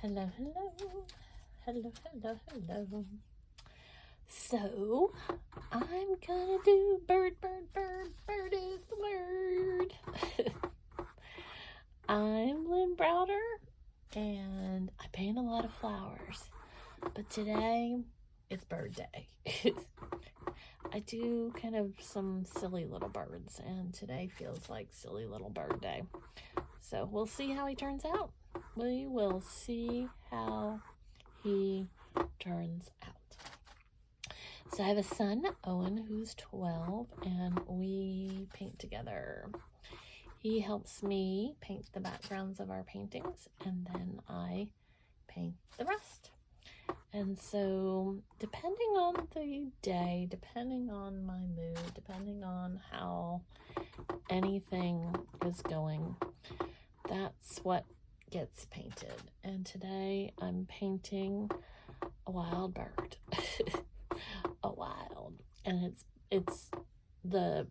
Hello, hello, hello, hello, hello. So, I'm gonna do bird is the word. I'm Lynn Browder, and I paint a lot of flowers, but today it's bird day. I do kind of some silly little birds, and today feels like silly little bird day. So we'll see how he turns out. We will see how he turns out. So I have a son, Owen, who's 12, and we paint together. He helps me paint the backgrounds of our paintings, and then I paint the rest. And so depending on the day, depending on my mood, depending on how anything is going, that's what gets painted. And today I'm painting a wild bird. And it's the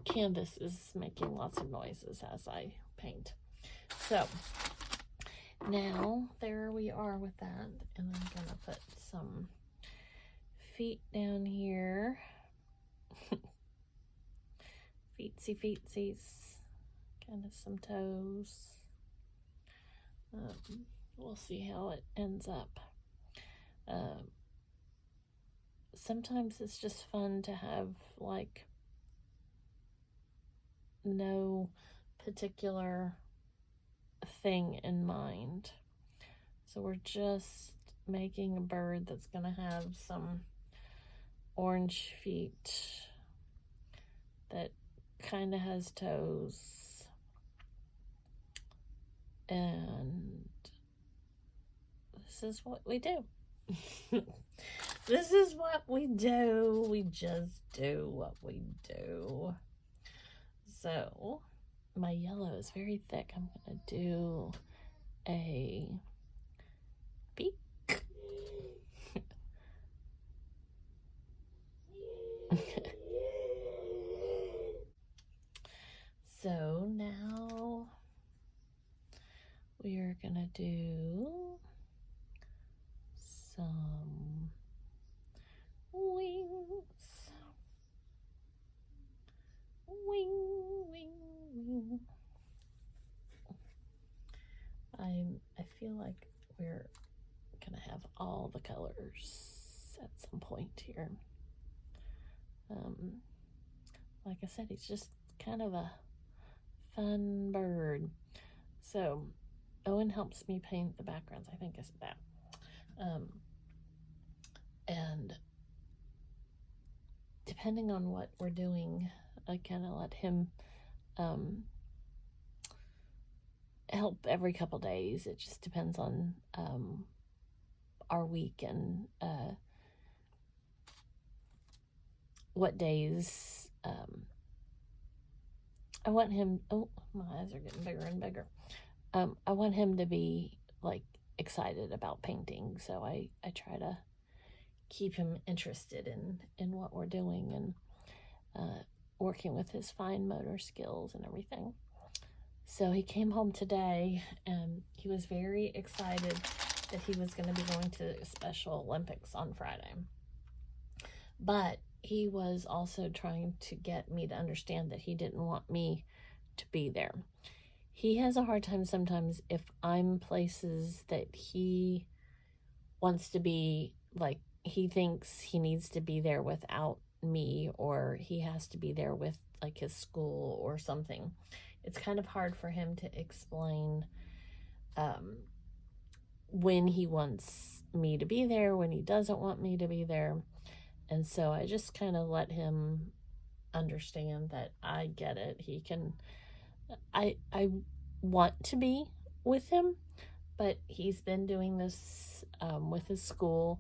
canvas is making lots of noises as I paint. So now there we are with that, and I'm gonna put some feet down here. Feetsies, kind of some toes. We'll see how it ends up. Sometimes it's just fun to have like no particular thing in mind. So we're just making a bird that's gonna have some orange feet that kind of has toes, and this is what we do. This is what we do. We just do what we do. So my yellow is very thick. I'm gonna do a beak. So now we are gonna do some wings. Wing. I feel like we're gonna have all the colors at some point here. Like I said, he's just kind of a fun bird. So Owen helps me paint the backgrounds, I think is that. And depending on what we're doing, I kind of let him help every couple days. It just depends on our week and what days I want him. Oh, my eyes are getting bigger and bigger. I want him to be like excited about painting, so I try to keep him interested in what we're doing and working with his fine motor skills and everything. So he came home today and he was very excited that he was going to be going to Special Olympics on Friday. But he was also trying to get me to understand that he didn't want me to be there. He has a hard time sometimes if I'm places that he wants to be, like he thinks he needs to be there without me, or he has to be there with like his school or something. It's kind of hard for him to explain when he wants me to be there, when he doesn't want me to be there. And so I just kind of let him understand that I get it. He can, I want to be with him, but he's been doing this with his school,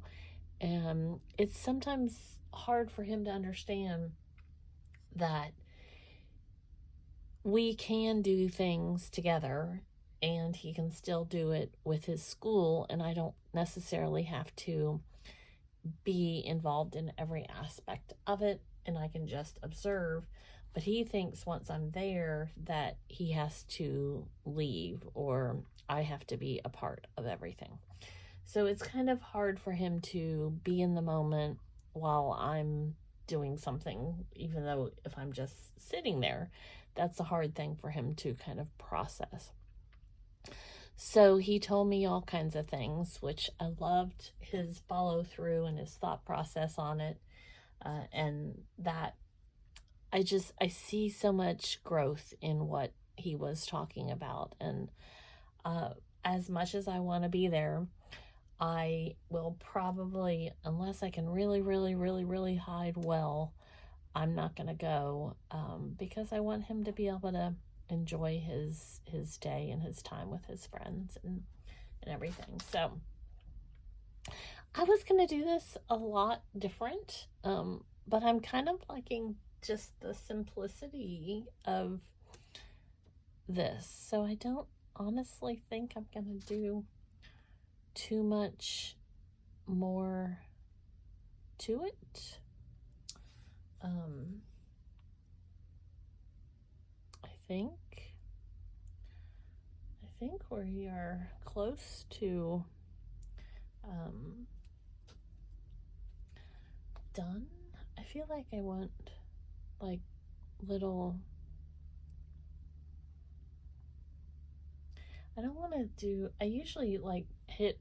and it's sometimes hard for him to understand that we can do things together and he can still do it with his school, and I don't necessarily have to be involved in every aspect of it, and I can just observe. But he thinks once I'm there that he has to leave, or I have to be a part of everything. So it's kind of hard for him to be in the moment while I'm doing something, even though if I'm just sitting there, that's a hard thing for him to kind of process. So he told me all kinds of things, which I loved his follow through and his thought process on it. And that I see so much growth in what he was talking about. And as much as I want to be there, I will probably, unless I can really, really, really, really hide well, I'm not going to go because I want him to be able to enjoy his day and his time with his friends and everything. So I was going to do this a lot different, but I'm kind of liking just the simplicity of this. So I don't honestly think I'm going to do too much more to it. I think we are close to done. I feel like I want like little, I don't want to do, I usually like take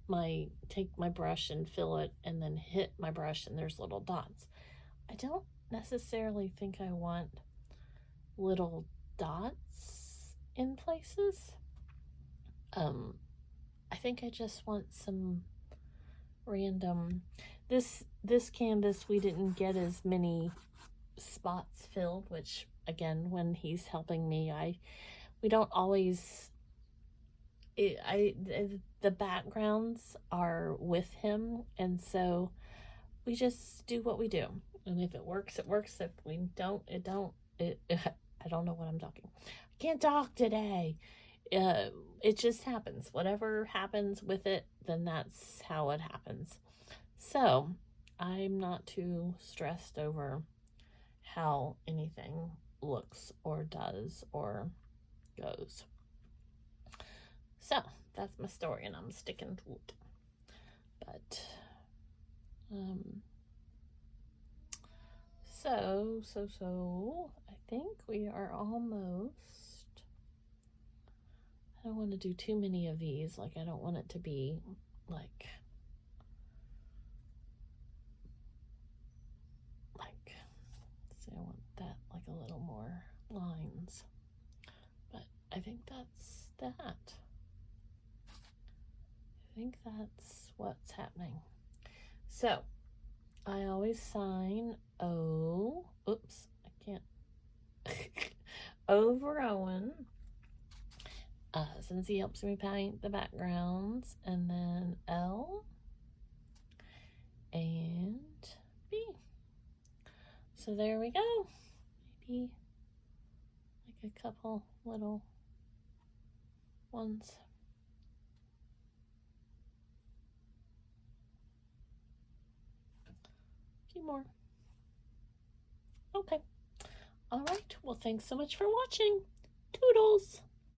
my brush and fill it and then hit my brush and there's little dots. I don't necessarily think I want little dots in places. I think I just want some random, this canvas, we didn't get as many spots filled, which again, when he's helping me, we don't always, the backgrounds are with him, and so we just do what we do, and if it works, it works. If we don't, it don't. I don't know what I'm talking. I can't talk today. It just happens. Whatever happens with it, then that's how it happens. So I'm not too stressed over how anything looks or does or goes. So that's my story, and I'm sticking to it. But so I think we are almost, I don't want to do too many of these. Like, I don't want it to be like see, I want that like a little more lines, but I think that's that. I think that's what's happening. So I always sign O, oops, I can't, over Owen, since he helps me paint the backgrounds, and then L and B. So there we go. Maybe like a couple little ones. A few more. Okay. All right. Well, thanks so much for watching. Toodles.